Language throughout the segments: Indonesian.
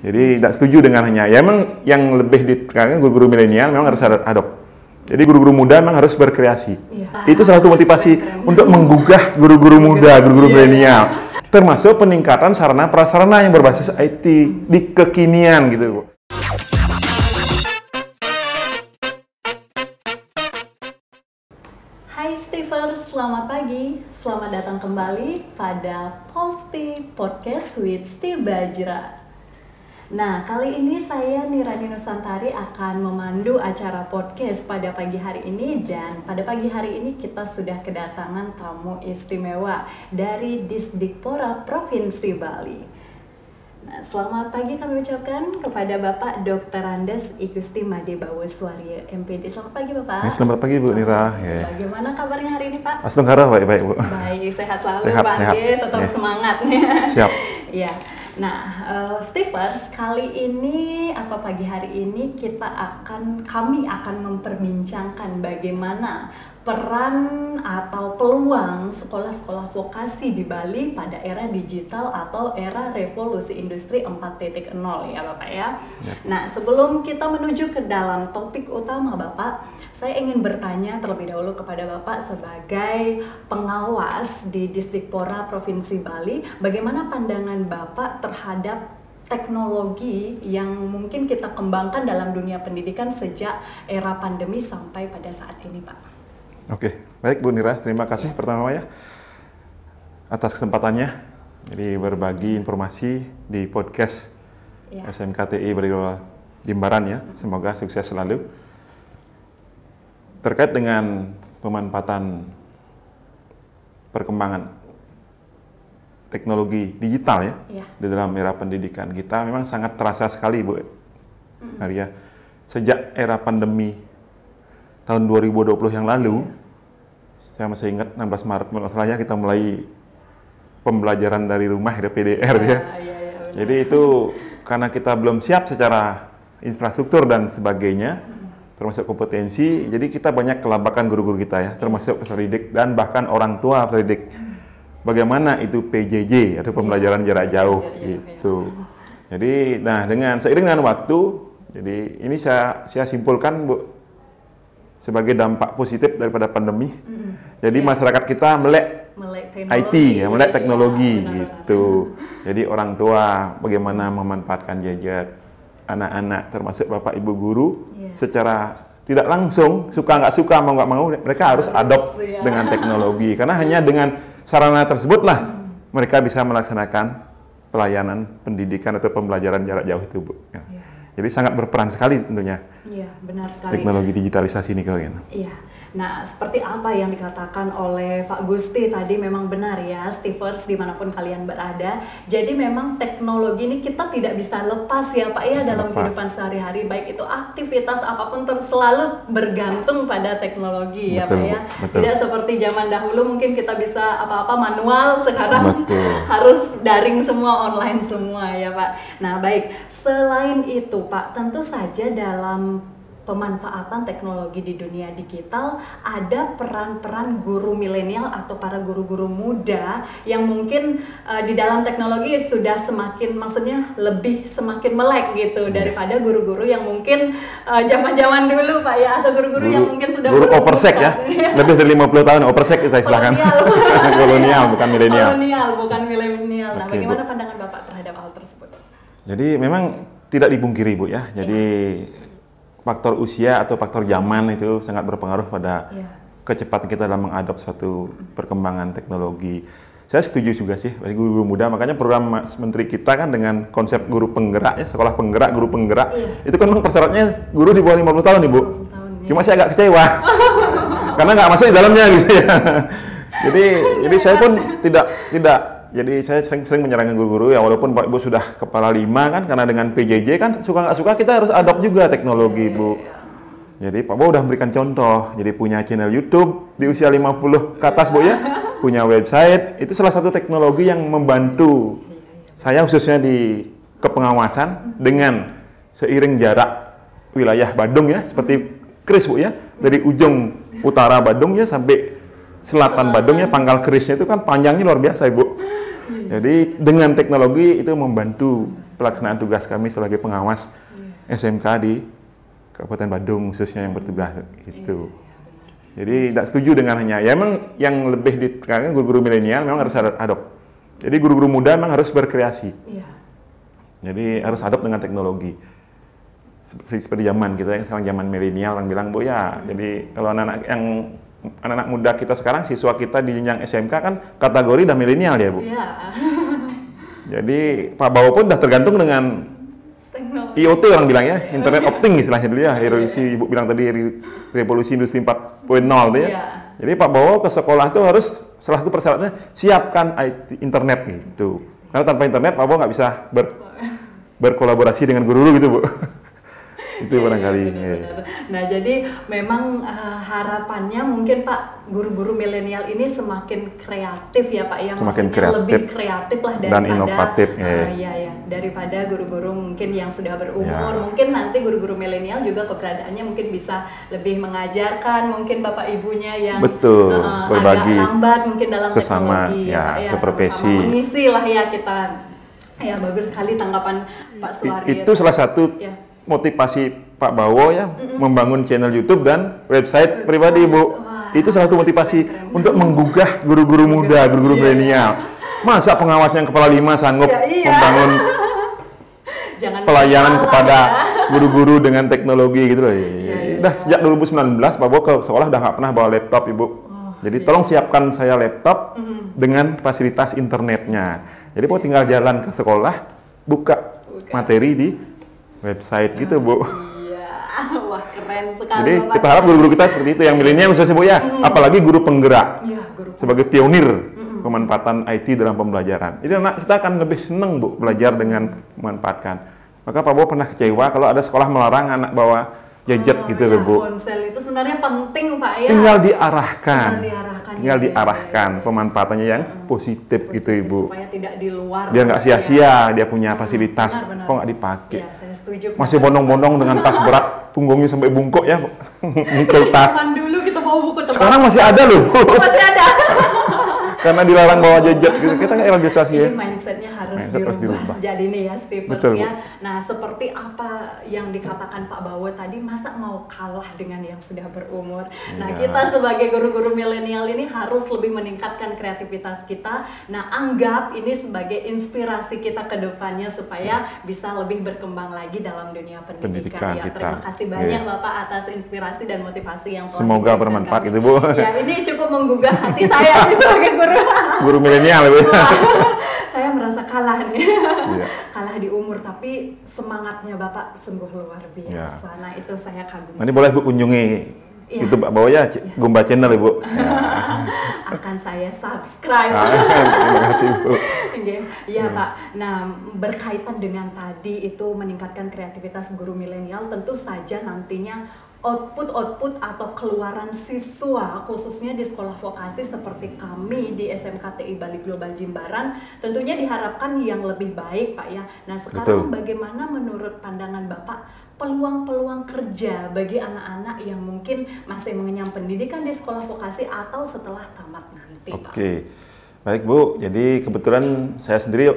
Jadi tidak setuju dengan hanya, ya memang yang lebih ditekankan guru-guru milenial memang harus adopt. Jadi guru-guru muda memang harus berkreasi. Itu salah satu motivasi untuk menggugah guru-guru muda, guru-guru milenial. Termasuk peningkatan sarana prasarana yang berbasis IT di kekinian gitu, Bu. Hai Stivers, selamat pagi. Selamat datang kembali pada Posti Podcast with Steve Bajra. Nah, kali ini saya Nirani Nusantari akan memandu acara podcast pada pagi hari ini, dan pada pagi hari ini kita sudah kedatangan tamu istimewa dari Disdikpora Provinsi Bali. Nah, selamat pagi kami ucapkan kepada Bapak Dr. Andes Igusti Made Bawuswari MPD. Selamat pagi Bapak. Selamat pagi Bu Nira. Bagaimana kabarnya hari ini Pak? Astagfirullah, baik-baik Bu. Baik, sehat selalu sehat, Pak. sehat. Tetap semangat. Siap. Ya. Nah, Stivers, kali ini atau pagi hari ini kami akan memperbincangkan bagaimana peran atau peluang sekolah-sekolah vokasi di Bali pada era digital atau era revolusi industri 4.0 ya Bapak ya. Nah, sebelum kita menuju ke dalam topik utama Bapak, saya ingin bertanya terlebih dahulu kepada Bapak sebagai pengawas di Disdikpora Provinsi Bali, bagaimana pandangan Bapak terhadap teknologi yang mungkin kita kembangkan dalam dunia pendidikan sejak era pandemi sampai pada saat ini Pak? Oke, baik Bu Nira, terima kasih pertama ya atas kesempatannya. Jadi berbagi informasi di podcast SMKTI Bali Jimbaran ya. Semoga sukses selalu. Terkait dengan pemanfaatan perkembangan teknologi digital ya di dalam era pendidikan kita memang sangat terasa sekali Bu Maria. Sejak era pandemi tahun 2020 yang lalu, saya masih ingat 16 Maret masalahnya kita mulai pembelajaran dari rumah ya, PDR ya. Jadi itu karena kita belum siap secara infrastruktur dan sebagainya, termasuk kompetensi, jadi kita banyak kelabakan guru-guru kita ya, termasuk peserta didik dan bahkan orang tua peserta didik. Bagaimana itu PJJ atau pembelajaran jarak jauh gitu. Jadi, nah seiring dengan waktu, jadi ini saya simpulkan Bu, sebagai dampak positif daripada pandemi. Jadi masyarakat kita melek IT, melek teknologi gitu. Jadi orang tua bagaimana memanfaatkan gadget, anak-anak termasuk bapak ibu guru secara tidak langsung, suka nggak suka, mau nggak mau, mereka harus adopt dengan teknologi. Karena hanya dengan sarana tersebutlah mereka bisa melaksanakan pelayanan pendidikan atau pembelajaran jarak jauh itu Bu. Jadi sangat berperan sekali tentunya. Iya, benar sekali. Teknologi digitalisasi ini kalian. Iya. Nah, seperti apa yang dikatakan oleh Pak Gusti tadi memang benar ya, Stivers dimanapun kalian berada. Jadi memang teknologi ini kita tidak bisa lepas ya Pak ya dalam kehidupan sehari-hari. Baik itu aktivitas apapun selalu bergantung pada teknologi ya Pak ya. Betul. Tidak seperti zaman dahulu mungkin kita bisa apa-apa manual, sekarang harus daring semua, online semua ya Pak. Nah baik, selain itu Pak, tentu saja dalam pemanfaatan teknologi di dunia digital ada peran-peran guru milenial atau para guru-guru muda yang mungkin di dalam teknologi sudah semakin semakin melek gitu daripada guru-guru yang mungkin zaman-zaman dulu Pak ya, atau guru-guru yang mungkin sudah guru oversek ya. Lebih dari 50 tahun oversek kita istilahkan. Kolonial bukan milenial. Kolonial bukan milenial. Nah, bagaimana pandangan Bapak terhadap hal tersebut? Jadi memang tidak dipungkiri Bu ya. Jadi faktor usia atau faktor zaman itu sangat berpengaruh pada kecepatan kita dalam mengadop suatu perkembangan teknologi. Saya setuju juga sih bagi guru-guru muda, makanya program Mas Menteri kita kan dengan konsep guru penggerak ya, sekolah penggerak, guru penggerak. Itu kan memang persyaratnya guru di bawah 50 tahun nih Bu. Cuma saya agak kecewa karena nggak masuk di dalamnya gitu ya. Jadi saya pun tidak. Jadi saya sering menyarankan guru-guru ya, walaupun Pak Ibu sudah kepala 5 kan, karena dengan PJJ kan suka nggak suka kita harus adopt juga teknologi Bu. Jadi Pak Bu udah memberikan contoh, jadi punya channel YouTube di usia 50 ke atas Bu ya, punya website, itu salah satu teknologi yang membantu saya khususnya di kepengawasan dengan seiring jarak wilayah Badung ya, seperti Kris Bu ya, dari ujung utara Badung ya sampai selatan Badung ya, pangkal Krisnya itu kan panjangnya luar biasa Ibu. Jadi dengan teknologi itu membantu pelaksanaan tugas kami sebagai pengawas SMK di Kabupaten Badung khususnya yang bertugas gitu. Jadi tidak setuju dengan hanya, ya memang yang lebih ditekankan guru-guru milenial memang harus adopt. Jadi guru-guru muda memang harus berkreasi. Jadi harus adopt dengan teknologi. Seperti zaman kita yang sekarang zaman milenial yang bilang, Bu ya, jadi kalau anak-anak muda kita sekarang, siswa kita di jenjang SMK kan kategori udah milenial ya Bu. Jadi Pak Bawo pun udah tergantung dengan IoT orang bilang ya, internet of things istilahnya dulu ya, revolusi Ibu bilang tadi revolusi industri 4.0 ya. Jadi Pak Bawo ke sekolah tuh harus salah satu persyaratannya siapkan IT, internet gitu. Karena tanpa internet Pak Bawo nggak bisa berkolaborasi dengan guru gitu Bu. Itu barangkali. Nah, jadi memang harapannya mungkin Pak, guru-guru milenial ini semakin kreatif ya Pak, yang semakin lebih kreatif lah daripada dan inovatif. Daripada guru-guru mungkin yang sudah berumur. Mungkin nanti guru-guru milenial juga keberadaannya mungkin bisa lebih mengajarkan mungkin Bapak Ibunya yang berbagi agak lambat mungkin dalam sesama teknologi seprofesi. Sama mengisi lah ya kita. Ya bagus sekali tanggapan Pak Suwardi. Itu salah satu motivasi Pak Bawo ya, membangun channel YouTube dan website pribadi Bu. Itu salah satu motivasi untuk menggugah guru-guru muda, guru-guru milenial. Masa pengawas yang kepala 5 sanggup membangun pelayanan kepada guru-guru dengan teknologi gitu loh. Udah sejak 2019 Pak Bawo ke sekolah udah nggak pernah bawa laptop Ibu. Jadi tolong siapkan saya laptop dengan fasilitas internetnya. Jadi mau tinggal jalan ke sekolah, buka materi di website gitu Bu. Wah keren sekali. Jadi kita harap guru-guru kita seperti itu yang milenial khususnya Bu ya. Apalagi guru penggerak sebagai pionir pemanfaatan IT dalam pembelajaran. Jadi anak kita akan lebih senang Bu belajar dengan memanfaatkan. Maka Pak Bawo pernah kecewa kalau ada sekolah melarang anak bawa gadget gitu loh Bu. Ponsel itu sebenarnya penting Pak ya. Tinggal diarahkan pemanfaatannya yang positif gitu Ibu. Supaya tidak di luar. Biar nggak sia-sia dia punya fasilitas. Kok nggak dipakai? Ya, saya setuju. Masih bondong-bondong dengan tas berat, punggungnya sampai bungkuk ya. Mikul tas. Zaman dulu kita bawa buku tebal. Sekarang masih ada loh Bu. Masih ada. Karena dilarang bawa gadget gitu. Kita kan realisasi ya. Ini mindsetnya harus dirubah sejak dini ya Stevers ya. Nah seperti apa yang dikatakan Pak Bawo tadi, masa mau kalah dengan yang sudah berumur. Nah kita sebagai guru-guru milenial ini harus lebih meningkatkan kreativitas kita. Nah anggap ini sebagai inspirasi kita ke depannya supaya bisa lebih berkembang lagi dalam dunia pendidikan ya. Terima kasih banyak Bapak atas inspirasi dan motivasi yang telah semoga bermanfaat gitu Bu. Ya ini cukup menggugah hati saya sih sebagai guru milenial Bu. Saya merasa kalah nih, kalah di umur, tapi semangatnya Bapak sungguh luar biasa. Nah itu saya kagum. Nanti boleh Bu kunjungi itu Pak Bawo ya, Gumba Channel Ibu. Akan saya subscribe. Terima kasih Bu. Iya Pak. Nah berkaitan dengan tadi itu meningkatkan kreativitas guru milenial, tentu saja nantinya output atau keluaran siswa khususnya di sekolah vokasi seperti kami di SMKTI Bali Global Jimbaran tentunya diharapkan yang lebih baik Pak ya. Nah sekarang bagaimana menurut pandangan Bapak peluang-peluang kerja bagi anak-anak yang mungkin masih mengenyam pendidikan di sekolah vokasi atau setelah tamat nanti Pak? Baik Bu, jadi kebetulan saya sendiri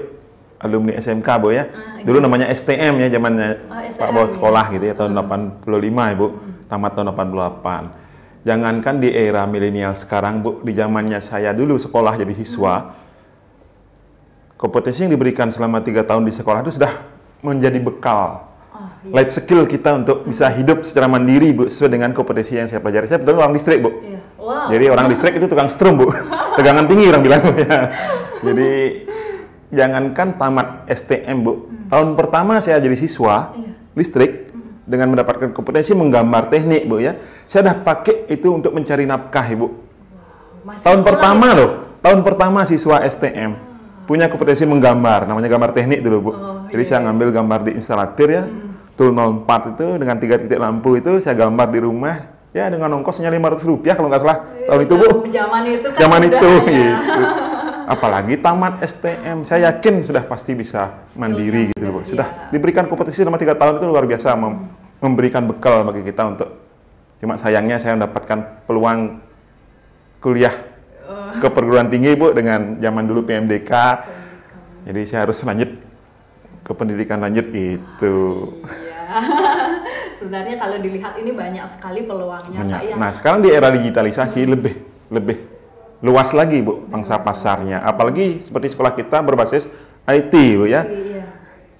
alumni SMK Bu ya. Dulu namanya STM ya zamannya Pak Bawo sekolah gitu ya tahun 85 Ibu. Tamat tahun 88. Jangankan di era milenial sekarang Bu, di zamannya saya dulu sekolah jadi siswa, kompetensi yang diberikan selama 3 tahun di sekolah itu sudah menjadi bekal life skill kita untuk bisa hidup secara mandiri Bu, sesuai dengan kompetensi yang saya pelajari. Saya betul orang listrik Bu. Jadi orang listrik itu tukang strum Bu. Tegangan tinggi orang bilang Bu ya. Jadi jangankan tamat STM Bu, tahun pertama saya jadi siswa listrik dengan mendapatkan kompetensi menggambar teknik Bu ya. Saya udah pakai itu untuk mencari nafkah Ibu. Tahun pertama loh, tahun pertama siswa STM punya kompetensi menggambar, namanya gambar teknik dulu Bu. Jadi saya ngambil gambar di instalator ya, tool 04 itu dengan 3 titik lampu itu saya gambar di rumah ya dengan ongkosnya Rp500 kalau nggak salah tahun itu Bu. Zaman itu gitu. Apalagi tamat STM, saya yakin sudah pasti bisa mandiri gitu Bu. Sudah diberikan kompetensi selama 3 tahun itu luar biasa memberikan bekal bagi kita untuk, cuma sayangnya saya mendapatkan peluang kuliah ke perguruan tinggi Bu dengan zaman dulu PMDK Jadi saya harus lanjut ke pendidikan lanjut gitu. Iya. Sebenarnya kalau dilihat ini banyak sekali peluangnya, Pak ya. Nah, sekarang di era digitalisasi lebih luas lagi, Bu, pangsa pasarnya. Apalagi seperti sekolah kita berbasis IT, Bu ya. Iya.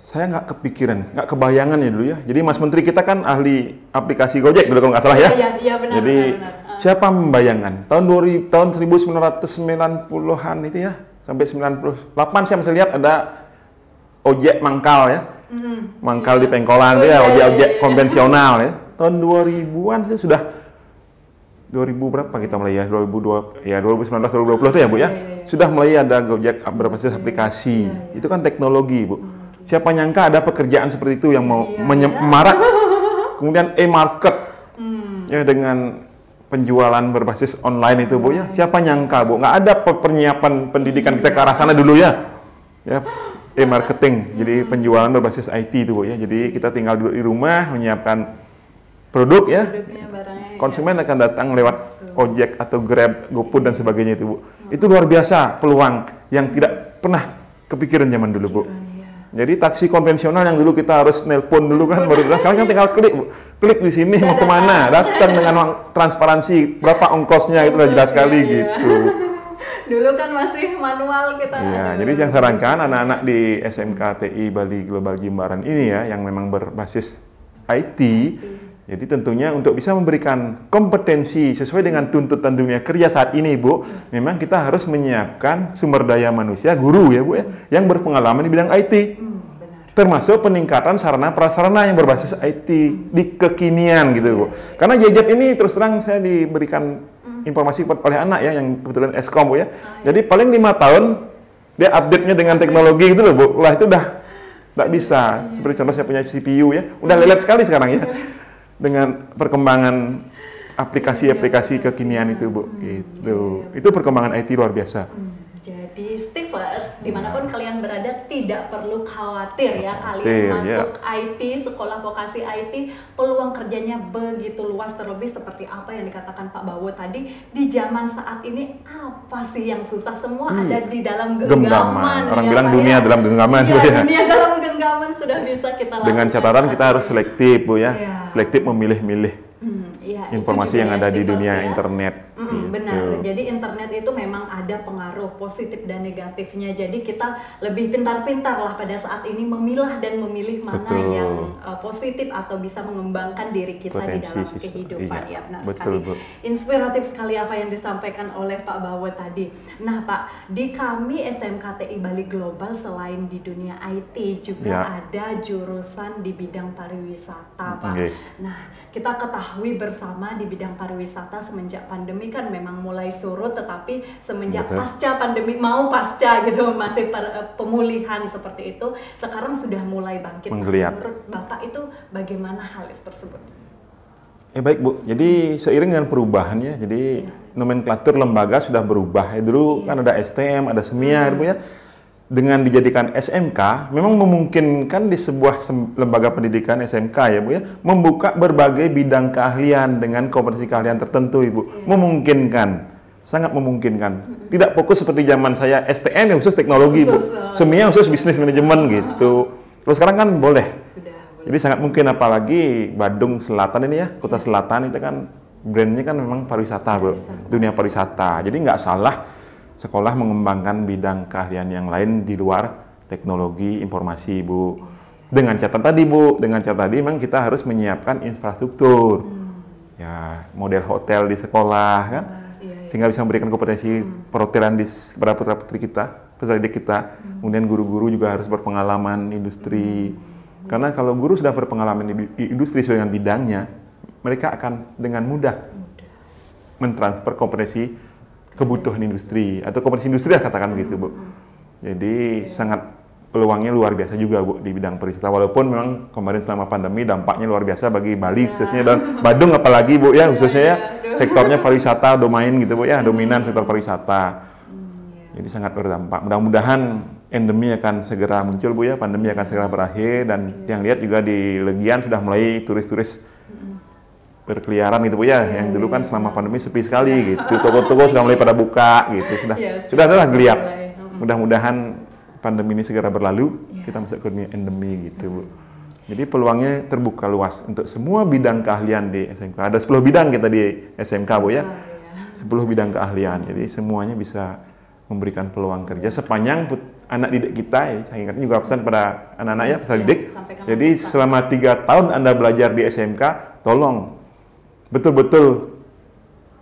Saya nggak kepikiran, nggak kebayangan ya dulu ya. Jadi Mas Menteri kita kan ahli aplikasi Gojek dulu kalau nggak salah ya. Iya, benar. Jadi benar. siapa membayangkan tahun 1990-an itu ya sampai 98 saya masih lihat ada ojek mangkal ya. Mangkal di pengkolan itu ya, ojek konvensional ya. Tahun 2000-an sih sudah 2000 berapa kita mulai ya? 2019 2020 itu ya, Bu ya. Sudah mulai ada Gojek berbasis aplikasi. Itu kan teknologi, Bu. Siapa nyangka ada pekerjaan seperti itu yang mau marak. Kemudian e-market. Ya dengan penjualan berbasis online itu, Bu ya. Siapa nyangka, Bu? Nggak ada penyiapan pendidikan kita ke arah sana dulu ya. Ya, e-marketing. Jadi penjualan berbasis IT itu, Bu ya. Jadi kita tinggal duduk di rumah menyiapkan produk ya. Konsumen akan datang lewat ojek atau Grab, GoFood dan sebagainya itu, Bu. Itu luar biasa peluang yang tidak pernah kepikiran zaman dulu, Bu. Jadi taksi konvensional yang dulu kita harus nelpon dulu kan baru datang, sekarang kan tinggal klik, Bu. Klik di sini mau kemana, datang dengan uang transparansi, berapa ongkosnya itu udah jelas sekali gitu. Dulu kan masih manual kita. Iya, jadi yang sarankan anak-anak di SMK TI Bali Global Jimbaran ini ya yang memang berbasis IT. Jadi tentunya untuk bisa memberikan kompetensi sesuai dengan tuntutan dunia kerja saat ini, Bu, memang kita harus menyiapkan sumber daya manusia, guru ya, Bu ya, yang berpengalaman di bidang IT. Termasuk peningkatan sarana prasarana yang berbasis IT di kekinian gitu, Bu. Karena gadget ini terus terang saya diberikan informasi oleh anak ya yang kebetulan Eskom, Bu ya. Jadi paling 5 tahun dia update-nya dengan teknologi gitu loh, Bu. Wah, itu udah nggak bisa. Seperti contoh saya punya CPU ya, udah lelet sekali sekarang ya. Dengan perkembangan aplikasi-aplikasi kekinian itu, Bu. Gitu. Itu perkembangan IT luar biasa. Jadi Stivers, dimanapun kalian berada tidak perlu khawatir ya, kalian masuk IT, sekolah vokasi IT, peluang kerjanya begitu luas, terlebih seperti apa yang dikatakan Pak Bawo tadi, di zaman saat ini apa sih yang susah, semua ada di dalam genggaman. Orang bilang dunia dalam genggaman. Iya, dunia dalam genggaman sudah bisa kita lakukan. Dengan catatan kita harus selektif, Bu ya, selektif memilih-milih. Informasi yang ada di dunia internet. Benar, jadi internet itu memang ada pengaruh positif dan negatifnya. Jadi kita lebih pintar-pintar lah pada saat ini memilah dan memilih mana yang positif atau bisa mengembangkan diri kita di dalam kehidupan. Ya, benar sekali. Bu. Inspiratif sekali apa yang disampaikan oleh Pak Bawo tadi. Nah, Pak, di kami SMK TI Bali Global selain di dunia IT juga ada jurusan di bidang pariwisata, Pak. Nah, kita ketahui bersama di bidang pariwisata semenjak pandemi kan memang mulai surut, tetapi semenjak pasca pandemi pasca gitu masih pemulihan seperti itu, sekarang sudah mulai bangkit. Menurut Bapak itu bagaimana hal tersebut? Baik, Bu. Jadi seiring dengan perubahannya, jadi nomenklatur lembaga sudah berubah. Dulu kan ada STM, ada semiar, Bu ya. Dengan dijadikan SMK, memang memungkinkan di sebuah lembaga pendidikan SMK ya, Bu ya, membuka berbagai bidang keahlian dengan kompetensi keahlian tertentu, Ibu. Memungkinkan, sangat memungkinkan. Tidak fokus seperti zaman saya STM yang khusus teknologi, Bu. Semia khusus bisnis manajemen gitu. Terus sekarang kan boleh. Jadi sangat mungkin, apalagi Badung Selatan ini ya, Kota Selatan itu kan brandnya kan memang pariwisata, Bu. Dunia pariwisata. Jadi nggak salah sekolah mengembangkan bidang keahlian yang lain di luar teknologi informasi, Bu. Dengan catatan tadi, Bu, memang kita harus menyiapkan infrastruktur. Ya, model hotel di sekolah kan. Sehingga bisa memberikan kompetensi perhotelan kepada putra-putri kita, peserta didik kita. Kemudian guru-guru juga harus berpengalaman industri. Karena kalau guru sudah berpengalaman di industri sesuai dengan bidangnya, mereka akan dengan mudah mentransfer kompetensi kebutuhan industri atau kompetensi industri lah, katakan begitu, Bu. Jadi sangat peluangnya luar biasa juga, Bu, di bidang pariwisata. Walaupun memang kemarin selama pandemi dampaknya luar biasa bagi Bali khususnya dan Badung apalagi, Bu ya, khususnya ya sektornya pariwisata domain gitu, Bu ya, dominan sektor pariwisata. Jadi sangat berdampak. Mudah-mudahan endemi akan segera muncul, Bu ya, pandemi akan segera berakhir, dan yang lihat juga di Legian sudah mulai turis-turis berkeliaran gitu, Bu ya. Yang dulu kan selama pandemi sepi sekali gitu. Toko-toko sudah mulai pada buka gitu. Sudah adalah geliat. Mudah-mudahan pandemi ini segera berlalu, kita masuk ke dunia endemi gitu, Bu. Jadi peluangnya terbuka luas untuk semua bidang keahlian di SMK. Ada 10 bidang kita di SMK, Bu ya. 10 bidang keahlian. Jadi semuanya bisa memberikan peluang kerja sepanjang anak didik kita, saya ingatkan juga pesan pada anak-anak ya, pesan didik. Jadi selama 3 tahun Anda belajar di SMK, tolong betul-betul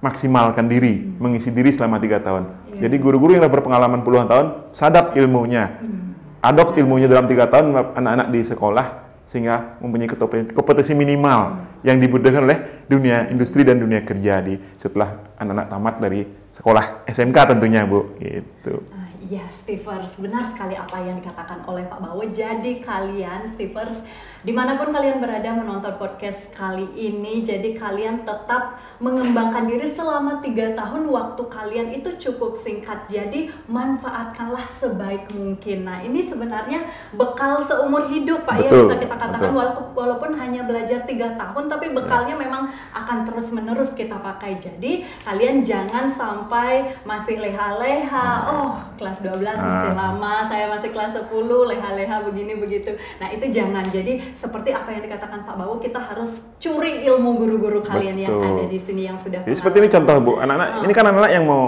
maksimalkan diri, mengisi diri selama 3 tahun. Jadi guru-guru yang sudah berpengalaman puluhan tahun, sadap ilmunya, adopt ilmunya dalam 3 tahun anak-anak di sekolah, sehingga mempunyai kompetensi minimal yang dibutuhkan oleh dunia industri dan dunia kerja setelah anak-anak tamat dari sekolah SMK tentunya, Bu. Gitu. Ya, Stivers, benar sekali apa yang dikatakan oleh Pak Bawo. Jadi kalian, Stivers, dimanapun kalian berada menonton podcast kali ini, jadi kalian tetap mengembangkan diri selama 3 tahun. Waktu kalian itu cukup singkat, jadi manfaatkanlah sebaik mungkin. Nah, ini sebenarnya bekal seumur hidup, Pak, betul, ya bisa kita katakan, walaupun hanya belajar 3 tahun, tapi bekalnya memang akan terus-menerus kita pakai. Jadi kalian jangan sampai masih leha-leha, kelas 12 masih lama, saya masih kelas 10, leha-leha begini begitu. Nah, itu jangan. Jadi seperti apa yang dikatakan Pak Bawo, kita harus curi ilmu guru-guru kalian yang ada di sini yang sudah. Jadi seperti ini contoh, Bu, anak-anak ini kan anak-anak yang mau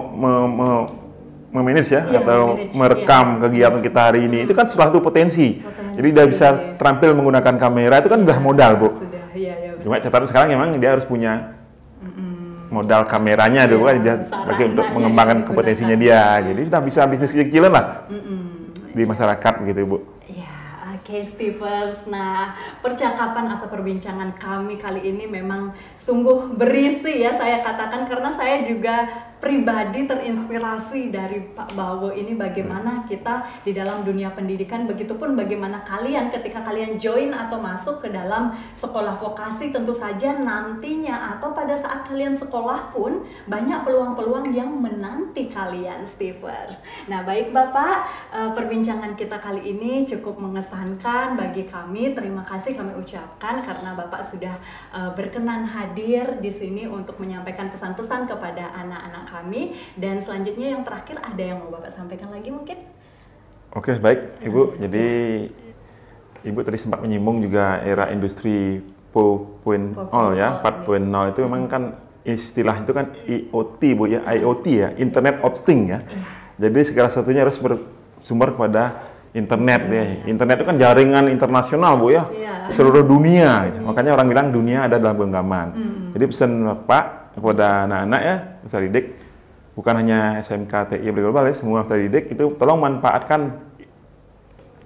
memanage ya, atau merekam kegiatan kita hari ini. Itu kan salah satu potensi. Jadi dia bisa terampil menggunakan kamera, itu kan udah modal, Bu. Cuma catatan sekarang memang dia harus punya modal kameranya dulu bagi untuk mengembangkan kompetensinya dia. Jadi sudah bisa bisnis kecil-kecilan lah di masyarakat gitu, Bu. Oke, Stivers. Nah, percakapan atau perbincangan kami kali ini memang sungguh berisi ya, saya katakan, karena saya juga pribadi terinspirasi dari Pak Bawo ini, bagaimana kita di dalam dunia pendidikan, begitupun bagaimana kalian ketika kalian join atau masuk ke dalam sekolah vokasi, tentu saja nantinya atau pada saat kalian sekolah pun banyak peluang-peluang yang menanti kalian, Stivers. Nah, baik Bapak, perbincangan kita kali ini cukup mengesankan bagi kami. Terima kasih kami ucapkan karena Bapak sudah berkenan hadir di sini untuk menyampaikan pesan-pesan kepada anak-anak kami. Dan selanjutnya yang terakhir, ada yang mau Bapak sampaikan lagi mungkin? Oke, baik Ibu. Jadi Ibu tadi sempat menyinggung juga era industri 4.0 ya, 4.0 itu memang kan istilah itu kan IoT, Bu ya, IoT ya, Internet of Things ya. Jadi segala sesuatunya harus bersumber kepada internet ya. Internet itu kan jaringan internasional, Bu ya, seluruh dunia gitu. Makanya orang bilang dunia ada dalam genggaman. Jadi pesan Bapak kepada anak-anak ya, peserta didik, bukan hanya SMK TI Global ya, semua peserta didik itu tolong manfaatkan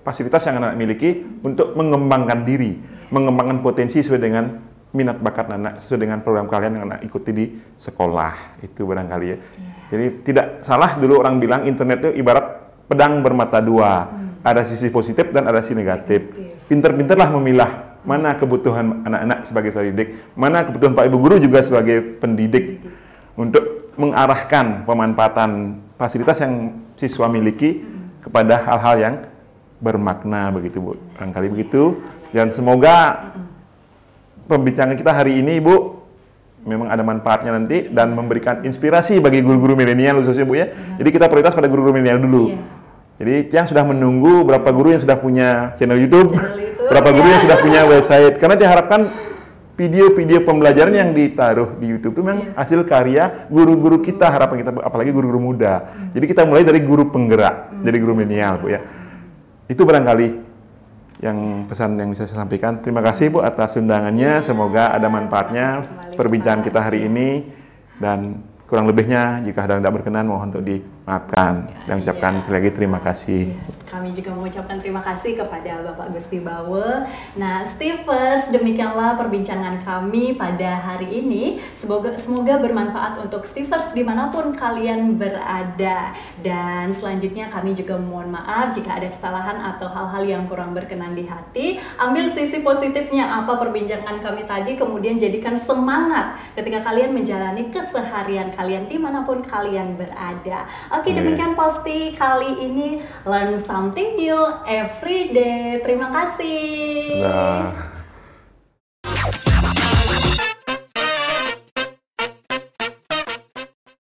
fasilitas yang anak miliki untuk mengembangkan diri, mengembangkan potensi sesuai dengan minat bakat anak, sesuai dengan program kalian yang anak ikuti di sekolah. Itu barangkali ya. Jadi tidak salah dulu orang bilang internet itu ibarat pedang bermata dua, ada sisi positif dan ada sisi negatif. Pinter-pinterlah memilah mana kebutuhan anak-anak sebagai pendidik, mana kebutuhan Pak Ibu Guru juga sebagai pendidik untuk mengarahkan pemanfaatan fasilitas yang siswa miliki kepada hal-hal yang bermakna begitu, Bu. Barangkali begitu. Dan semoga pembincangan kita hari ini, Bu, memang ada manfaatnya nanti dan memberikan inspirasi bagi guru-guru milenial khususnya, Bu ya. Jadi kita prioritas pada guru-guru milenial dulu. Jadi yang sudah menunggu, berapa guru yang sudah punya channel YouTube, berapa guru yang sudah punya website, karena diharapkan video-video pembelajaran yang ditaruh di YouTube itu memang hasil karya guru-guru kita, harapan kita, apalagi guru-guru muda. Jadi kita mulai dari guru penggerak, dari guru milenial, Bu ya. Itu barangkali yang pesan yang bisa saya sampaikan. Terima kasih, Bu, atas undangannya. Semoga ada manfaatnya perbincangan kita hari ini, dan kurang lebihnya jika ada yang tidak berkenan mohon untuk dimaafkan. Dan ucapkan sekali lagi terima kasih. Kami juga mengucapkan terima kasih kepada Bapak Gusti Bawo. Nah, Stivers, demikianlah perbincangan kami pada hari ini. Semoga bermanfaat untuk Stivers dimanapun kalian berada. Dan selanjutnya kami juga mohon maaf jika ada kesalahan atau hal-hal yang kurang berkenan di hati. Ambil sisi positifnya apa perbincangan kami tadi, kemudian jadikan semangat ketika kalian menjalani keseharian kalian dimanapun kalian berada. Oke, demikian Posti kali ini. Learn something new every day. Terima kasih.